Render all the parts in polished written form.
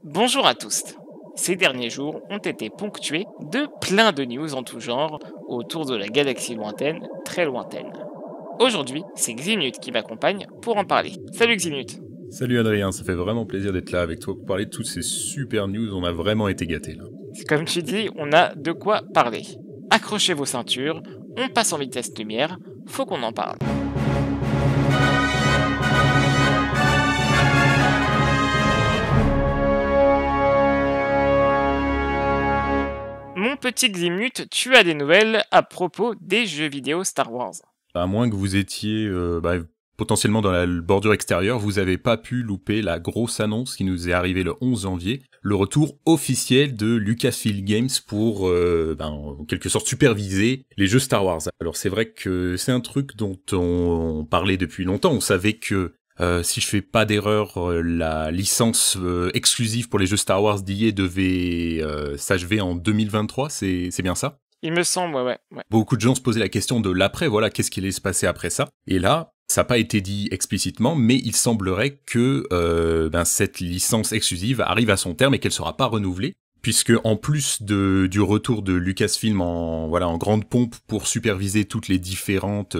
Bonjour à tous. Ces derniers jours ont été ponctués de plein de news en tout genre autour de la galaxie lointaine, très lointaine. Aujourd'hui, c'est Ximnut qui m'accompagne pour en parler. Salut Ximnut. Salut Adrien, ça fait vraiment plaisir d'être là avec toi pour parler de toutes ces super news, on a vraiment été gâtés là. Comme tu dis, on a de quoi parler. Accrochez vos ceintures, on passe en vitesse lumière, faut qu'on en parle. Mon petit Ximnut, tu as des nouvelles à propos des jeux vidéo Star Wars. À moins que vous étiez potentiellement dans la bordure extérieure, vous avez pas pu louper la grosse annonce qui nous est arrivée le 11 janvier, le retour officiel de Lucasfilm Games pour, en quelque sorte, superviser les jeux Star Wars. Alors c'est vrai que c'est un truc dont on parlait depuis longtemps, on savait que si je fais pas d'erreur, la licence exclusive pour les jeux Star Wars d'EA devait s'achever en 2023, c'est bien ça? Il me semble, ouais. Beaucoup de gens se posaient la question de l'après, voilà, qu'est-ce qui allait se passer après ça? Et là, ça n'a pas été dit explicitement, mais il semblerait que cette licence exclusive arrive à son terme et qu'elle sera pas renouvelée, puisque en plus du retour de Lucasfilm en grande pompe pour superviser toutes les différentes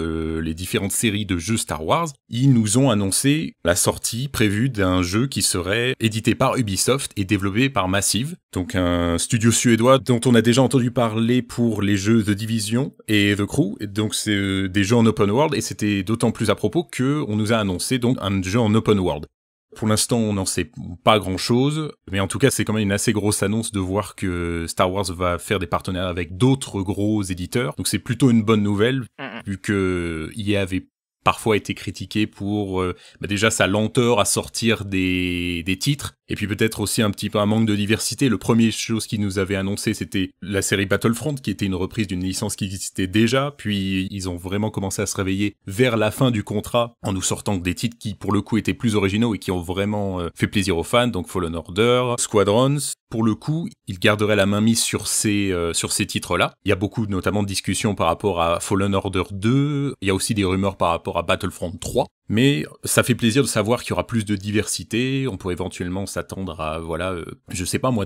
séries de jeux Star Wars, ils nous ont annoncé la sortie prévue d'un jeu qui serait édité par Ubisoft et développé par Massive, donc un studio suédois dont on a déjà entendu parler pour les jeux The Division et The Crew, et donc c'est des jeux en open world, et c'était d'autant plus à propos que on nous a annoncé donc un jeu en open world. Pour l'instant, on n'en sait pas grand-chose, mais en tout cas, c'est quand même une assez grosse annonce de voir que Star Wars va faire des partenariats avec d'autres gros éditeurs. Donc c'est plutôt une bonne nouvelle, vu que EA avait parfois été critiqué pour déjà sa lenteur à sortir des titres, et puis peut-être aussi un petit peu un manque de diversité. Le premier chose qu'ils nous avaient annoncé, c'était la série Battlefront, qui était une reprise d'une licence qui existait déjà, puis ils ont vraiment commencé à se réveiller vers la fin du contrat, en nous sortant des titres qui, pour le coup, étaient plus originaux et qui ont vraiment fait plaisir aux fans, donc Fallen Order, Squadrons. Pour le coup, ils garderaient la main mise sur ces titres-là. Il y a beaucoup, notamment, de discussions par rapport à Fallen Order 2, il y a aussi des rumeurs par rapport à Battlefront 3, mais ça fait plaisir de savoir qu'il y aura plus de diversité. On peut éventuellement s'attendre à, je sais pas moi,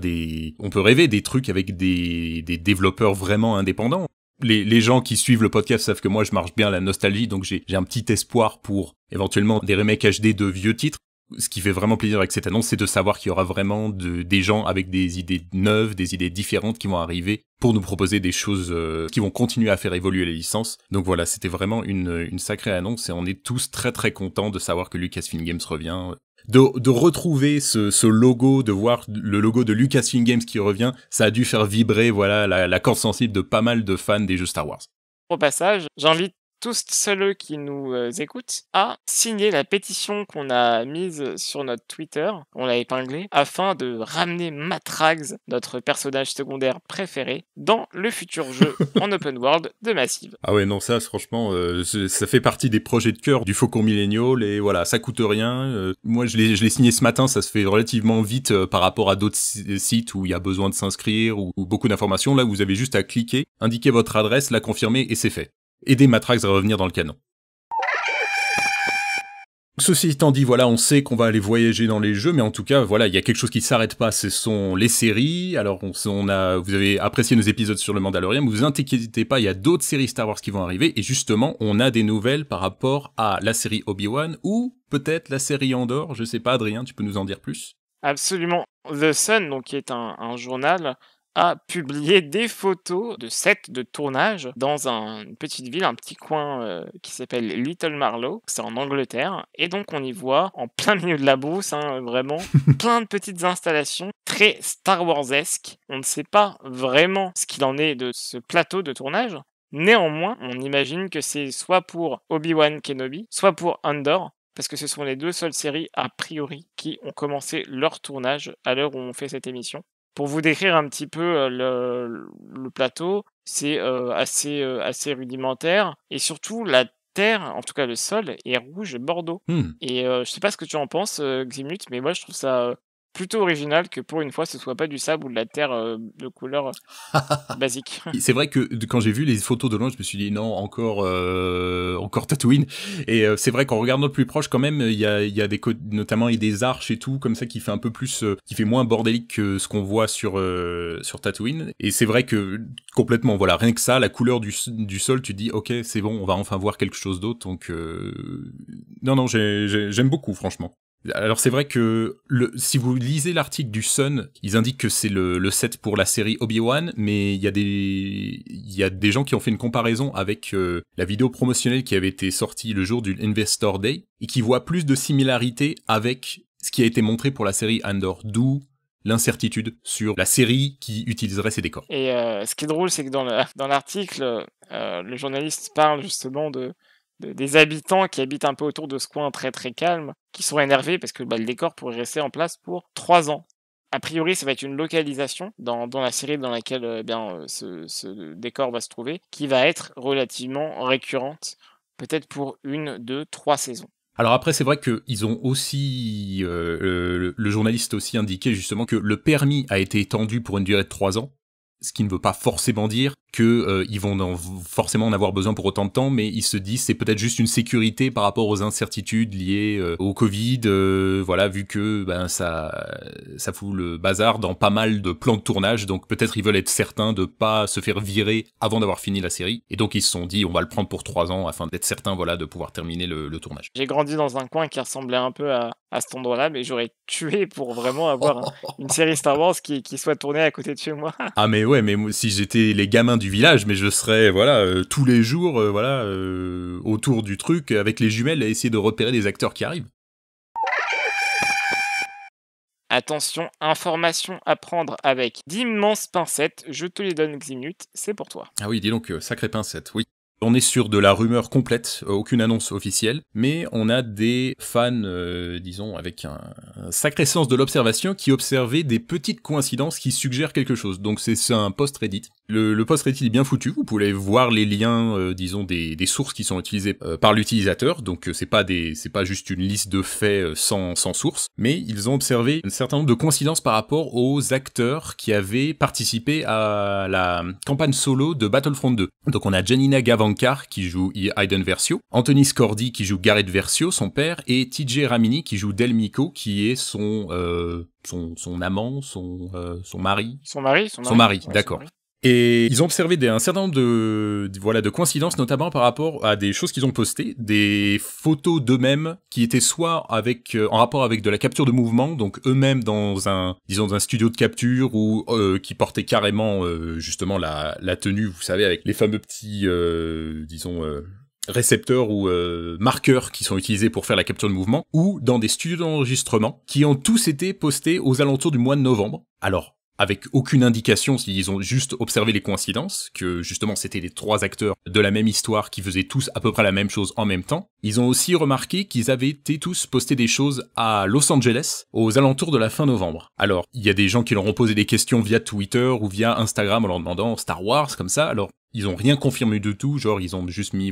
on peut rêver des trucs avec des développeurs vraiment indépendants. Les gens qui suivent le podcast savent que moi je marche bien à la nostalgie, donc j'ai un petit espoir pour éventuellement des remakes HD de vieux titres. Ce qui fait vraiment plaisir avec cette annonce, c'est de savoir qu'il y aura vraiment des gens avec des idées neuves, des idées différentes qui vont arriver pour nous proposer des choses qui vont continuer à faire évoluer les licences. Donc voilà, c'était vraiment une sacrée annonce, et on est tous très très contents de savoir que Lucasfilm Games revient. De retrouver ce logo, de voir le logo de Lucasfilm Games qui revient, ça a dû faire vibrer la corde sensible de pas mal de fans des jeux Star Wars. Au passage, j'invite tous ceux qui nous écoutent à signer la pétition qu'on a mise sur notre Twitter, on l'a épinglé, afin de ramener Matrax, notre personnage secondaire préféré, dans le futur jeu en open world de Massive. Ah ouais, non, ça, franchement, ça fait partie des projets de cœur du Faucon Millennial, et voilà, ça coûte rien. Moi, je l'ai signé ce matin, ça se fait relativement vite par rapport à d'autres sites où il y a besoin de s'inscrire, ou beaucoup d'informations. Là, vous avez juste à cliquer, indiquer votre adresse, la confirmer, et c'est fait. Aider Matrax à revenir dans le canon. Ceci étant dit, voilà, on sait qu'on va aller voyager dans les jeux, mais en tout cas, voilà, il y a quelque chose qui s'arrête pas, ce sont les séries. Alors, vous avez apprécié nos épisodes sur le Mandalorian, mais vous inquiétez pas, il y a d'autres séries Star Wars qui vont arriver, et justement, on a des nouvelles par rapport à la série Obi-Wan, ou peut-être la série Andor, je sais pas, Adrien, tu peux nous en dire plus? Absolument. The Sun, donc, qui est un journal, a publié des photos de sets de tournage dans une petite ville, un petit coin qui s'appelle Little Marlow, c'est en Angleterre, et donc on y voit, en plein milieu de la brousse, vraiment, plein de petites installations très Star Wars-esques. On ne sait pas vraiment ce qu'il en est de ce plateau de tournage. Néanmoins, on imagine que c'est soit pour Obi-Wan Kenobi, soit pour Andor, parce que ce sont les deux seules séries, a priori, qui ont commencé leur tournage à l'heure où on fait cette émission. Pour vous décrire un petit peu le plateau, c'est assez rudimentaire, et surtout la terre, en tout cas le sol, est rouge bordeaux. Et je sais pas ce que tu en penses, Ximnut, mais moi je trouve ça plutôt original que pour une fois ce soit pas du sable ou de la terre de couleur basique. C'est vrai que quand j'ai vu les photos de loin, je me suis dit non, encore Tatooine. Et c'est vrai qu'en regardant de plus proche, quand même, il y a notamment il y a des arches et tout comme ça qui fait un peu plus, qui fait moins bordélique que ce qu'on voit sur Tatooine. Et c'est vrai que complètement, voilà, rien que ça, la couleur du sol, tu te dis ok, c'est bon, on va enfin voir quelque chose d'autre. Donc non, j'aime beaucoup, franchement. Alors c'est vrai que si vous lisez l'article du Sun, ils indiquent que c'est le set pour la série Obi-Wan, mais il y a des gens qui ont fait une comparaison avec la vidéo promotionnelle qui avait été sortie le jour du Investor Day et qui voit plus de similarités avec ce qui a été montré pour la série Andor, d'où l'incertitude sur la série qui utiliserait ces décors. Et ce qui est drôle, c'est que dans l'article, le journaliste parle justement des habitants qui habitent un peu autour de ce coin très très calme, qui sont énervés parce que le décor pourrait rester en place pour 3 ans. A priori, ça va être une localisation dans la série dans laquelle ce décor va se trouver, qui va être relativement récurrente, peut-être pour 1, 2, 3 saisons. Alors après, c'est vrai qu'ils ont aussi, le journaliste aussi indiqué justement que le permis a été étendu pour une durée de 3 ans, ce qui ne veut pas forcément dire que ils vont forcément en avoir besoin pour autant de temps, mais ils se disent c'est peut-être juste une sécurité par rapport aux incertitudes liées au Covid, voilà, vu que ça fout le bazar dans pas mal de plans de tournage, donc peut-être ils veulent être certains de pas se faire virer avant d'avoir fini la série, et donc ils se sont dit on va le prendre pour 3 ans afin d'être certains, voilà, de pouvoir terminer le tournage. J'ai grandi dans un coin qui ressemblait un peu à cet endroit-là, mais j'aurais tué pour vraiment avoir une série Star Wars qui soit tournée à côté de chez moi. Ah mais ouais, mais moi, si j'étais les gamins du village, mais je serais voilà tous les jours voilà autour du truc avec les jumelles à essayer de repérer les acteurs qui arrivent. Attention, information à prendre avec d'immenses pincettes, je te les donne Ximnut, c'est pour toi. Ah oui, dis donc, sacrée pincette, oui. On est sur de la rumeur complète, aucune annonce officielle, mais on a des fans, disons, avec un sacré sens de l'observation qui observaient des petites coïncidences qui suggèrent quelque chose. Donc c'est un post Reddit. Le post Reddit est bien foutu, vous pouvez voir les liens, disons, des sources qui sont utilisées par l'utilisateur, donc c'est pas juste une liste de faits sans source, mais ils ont observé un certain nombre de coïncidences par rapport aux acteurs qui avaient participé à la campagne solo de Battlefront 2. Donc on a Janina Gavankar qui joue Hayden Versio, Anthony Scordi qui joue Gareth Versio, son père, et TJ Ramini qui joue Del Meeko qui est son amant, son mari. Son mari, ouais, d'accord. Son mari. Et ils ont observé un certain nombre de coïncidences, notamment par rapport à des choses qu'ils ont postées, des photos d'eux-mêmes qui étaient soit en rapport avec de la capture de mouvement, donc eux-mêmes dans un studio de capture, ou qui portaient carrément justement la tenue, vous savez, avec les fameux petits, récepteurs ou marqueurs qui sont utilisés pour faire la capture de mouvement, ou dans des studios d'enregistrement qui ont tous été postés aux alentours du mois de novembre. Alors, avec aucune indication, s'ils ont juste observé les coïncidences, que justement c'était les 3 acteurs de la même histoire qui faisaient tous à peu près la même chose en même temps. Ils ont aussi remarqué qu'ils avaient été tous postés des choses à Los Angeles aux alentours de la fin novembre. Alors, il y a des gens qui leur ont posé des questions via Twitter ou via Instagram en leur demandant Star Wars comme ça, alors ils ont rien confirmé du tout, genre ils ont juste mis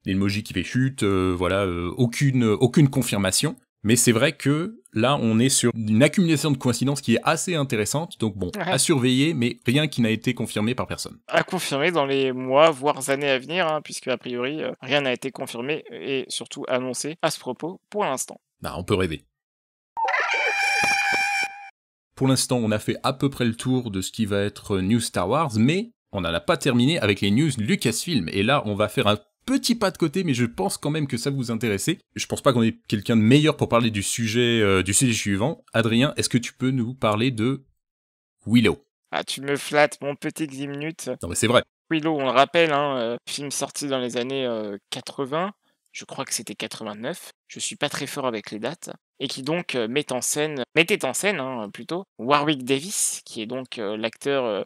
l'emoji qui fait chute, aucune confirmation. Mais c'est vrai que là, on est sur une accumulation de coïncidences qui est assez intéressante. Donc bon, à surveiller, mais rien qui n'a été confirmé par personne. À confirmer dans les mois, voire années à venir, puisque a priori, rien n'a été confirmé et surtout annoncé à ce propos pour l'instant. Bah, on peut rêver. Pour l'instant, on a fait à peu près le tour de ce qui va être News Star Wars, mais on n'en a pas terminé avec les news Lucasfilm. Et là, on va faire un petit pas de côté, mais je pense quand même que ça vous intéressait. Je pense pas qu'on ait quelqu'un de meilleur pour parler du sujet suivant. Adrien, est-ce que tu peux nous parler de Willow? Ah, tu me flattes, mon petit Ximnut. Non mais c'est vrai. Willow, on le rappelle, film sorti dans les années 80, je crois que c'était 89, je suis pas très fort avec les dates, et qui donc mettait en scène plutôt, Warwick Davis, qui est donc l'acteur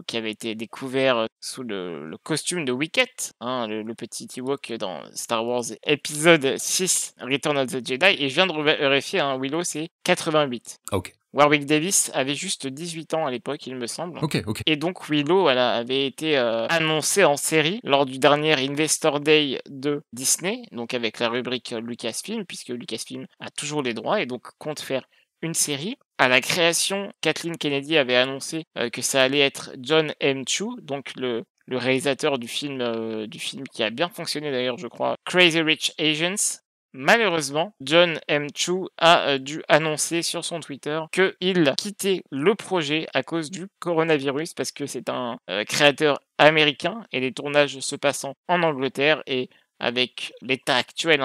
qui avait été découvert sous le costume de Wicket, le petit Ewok dans Star Wars épisode 6, Return of the Jedi, et je viens de vérifier, Willow c'est 88. Ok. Warwick Davis avait juste 18 ans à l'époque, il me semble. Ok. Et donc Willow avait été annoncée en série lors du dernier Investor Day de Disney, donc avec la rubrique Lucasfilm, puisque Lucasfilm a toujours les droits et donc compte faire une série. À la création, Kathleen Kennedy avait annoncé que ça allait être John M. Chu, donc le réalisateur du film qui a bien fonctionné d'ailleurs, je crois, Crazy Rich Asians. Malheureusement, John M. Chu a dû annoncer sur son Twitter qu'il quittait le projet à cause du coronavirus parce que c'est un créateur américain et les tournages se passant en Angleterre et avec l'état actuel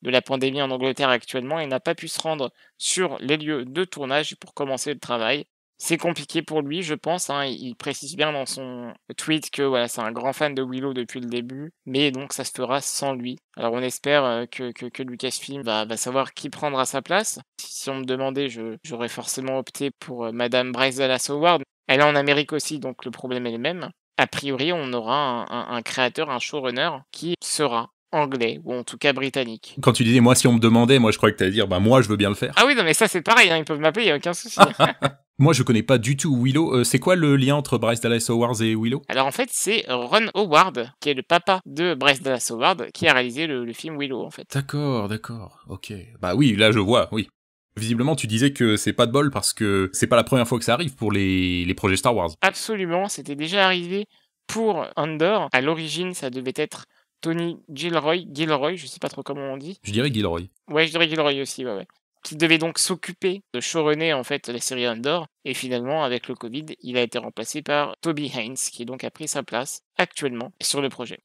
de la pandémie en Angleterre actuellement, il n'a pas pu se rendre sur les lieux de tournage pour commencer le travail. C'est compliqué pour lui, je pense, hein. Il précise bien dans son tweet que voilà, c'est un grand fan de Willow depuis le début, mais donc ça se fera sans lui. Alors on espère que Lucasfilm va savoir qui prendra sa place. Si on me demandait, j'aurais forcément opté pour Madame Bryce Dallas Howard. Elle est en Amérique aussi, donc le problème est le même. A priori, on aura un créateur, un showrunner qui sera anglais, ou en tout cas britannique. Quand tu disais, moi, si on me demandait, moi, je croyais que t'allais dire, bah, moi, je veux bien le faire. Ah oui, non, mais ça, c'est pareil, hein, ils peuvent m'appeler, il n'y a aucun souci. Moi, je connais pas du tout Willow. C'est quoi le lien entre Bryce Dallas Howard et Willow? Alors, en fait, c'est Ron Howard, qui est le papa de Bryce Dallas Howard, qui a réalisé le film Willow, en fait. D'accord, ok. Bah oui, là, je vois, oui. Visiblement, tu disais que c'est pas de bol parce que c'est pas la première fois que ça arrive pour les projets Star Wars. Absolument, c'était déjà arrivé pour Andor. À l'origine, ça devait être Tony Gilroy, je sais pas trop comment on dit. Je dirais Gilroy. Ouais, je dirais Gilroy aussi, ouais. Qui devait donc s'occuper de showrunner en fait la série Andor. Et finalement, avec le Covid, il a été remplacé par Toby Haynes, qui donc a pris sa place actuellement sur le projet.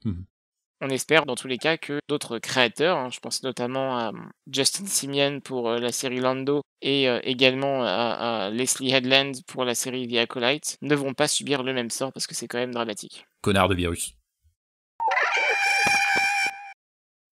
On espère dans tous les cas que d'autres créateurs, hein, je pense notamment à Justin Simien pour la série Lando et également à Leslie Headland pour la série The Acolyte, ne vont pas subir le même sort parce que c'est quand même dramatique. Connard de virus.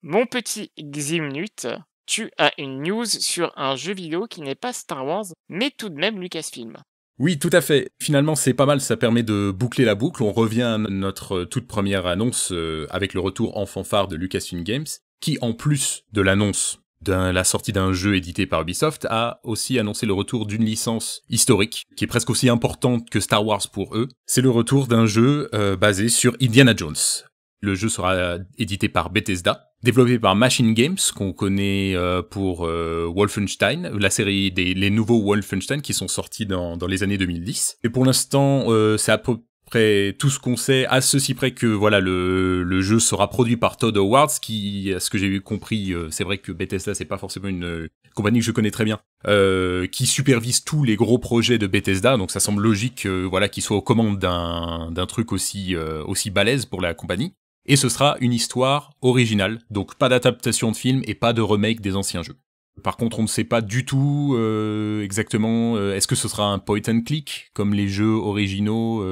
Mon petit Ximnut, tu as une news sur un jeu vidéo qui n'est pas Star Wars, mais tout de même Lucasfilm. Oui, tout à fait. Finalement, c'est pas mal, ça permet de boucler la boucle. On revient à notre toute première annonce avec le retour en fanfare de Lucasfilm Games, qui, en plus de l'annonce de la sortie d'un jeu édité par Ubisoft, a aussi annoncé le retour d'une licence historique, qui est presque aussi importante que Star Wars pour eux. C'est le retour d'un jeu basé sur Indiana Jones. Le jeu sera édité par Bethesda, développé par Machine Games, qu'on connaît pour Wolfenstein, la série les nouveaux Wolfenstein qui sont sortis dans les années 2010. Et pour l'instant, c'est à peu près tout ce qu'on sait, à ceci près que voilà le jeu sera produit par Todd Howard, qui, à ce que j'ai compris, c'est vrai que Bethesda c'est pas forcément une compagnie que je connais très bien, qui supervise tous les gros projets de Bethesda, donc ça semble logique voilà qu'il soit aux commandes d'un truc aussi balèze pour la compagnie. Et ce sera une histoire originale, donc pas d'adaptation de film et pas de remake des anciens jeux. Par contre, on ne sait pas du tout exactement, est-ce que ce sera un point and click, comme les jeux originaux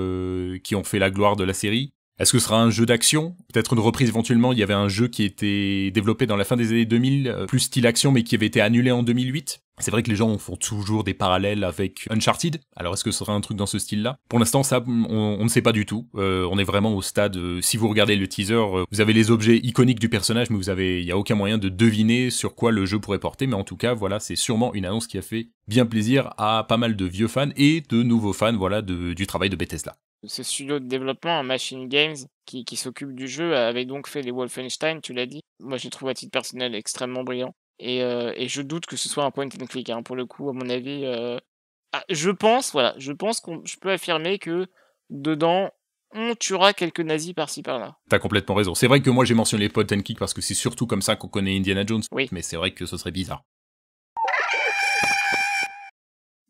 qui ont fait la gloire de la série? Est-ce que ce sera un jeu d'action? Peut-être une reprise éventuellement, il y avait un jeu qui était développé dans la fin des années 2000, plus style action, mais qui avait été annulé en 2008. C'est vrai que les gens font toujours des parallèles avec Uncharted. Alors est-ce que ce sera un truc dans ce style-là? Pour l'instant, ça, on ne sait pas du tout. On est vraiment au stade, si vous regardez le teaser, vous avez les objets iconiques du personnage, mais il y a aucun moyen de deviner sur quoi le jeu pourrait porter. Mais en tout cas, voilà, c'est sûrement une annonce qui a fait bien plaisir à pas mal de vieux fans et de nouveaux fans, voilà, du travail de Bethesda. Ce studio de développement, Machine Games, qui s'occupe du jeu, avait donc fait les Wolfenstein, tu l'as dit. Moi, je les trouve à titre personnel extrêmement brillants. Et je doute que ce soit un point and click, hein, pour le coup, à mon avis. Je pense je peux affirmer que dedans, on tuera quelques nazis par-ci par-là. T'as complètement raison. C'est vrai que moi j'ai mentionné les point and click parce que c'est surtout comme ça qu'on connaît Indiana Jones. Oui. Mais c'est vrai que ce serait bizarre.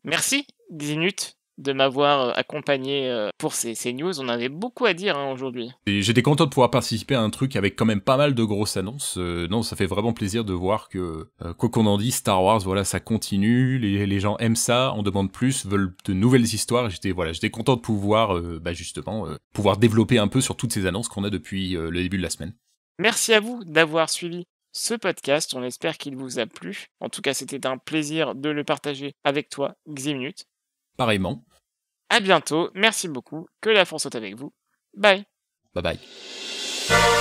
Merci, Xinut, de m'avoir accompagné pour ces news. On avait beaucoup à dire aujourd'hui. Et j'étais content de pouvoir participer à un truc avec quand même pas mal de grosses annonces. Non, ça fait vraiment plaisir de voir que, quoi qu'on en dise, Star Wars, voilà, ça continue. Les gens aiment ça, en demandent plus, veulent de nouvelles histoires. J'étais content de pouvoir, justement, pouvoir développer un peu sur toutes ces annonces qu'on a depuis le début de la semaine. Merci à vous d'avoir suivi ce podcast. On espère qu'il vous a plu. En tout cas, c'était un plaisir de le partager avec toi, Ximnut. Pareillement. À bientôt. Merci beaucoup. Que la force soit avec vous. Bye. Bye bye.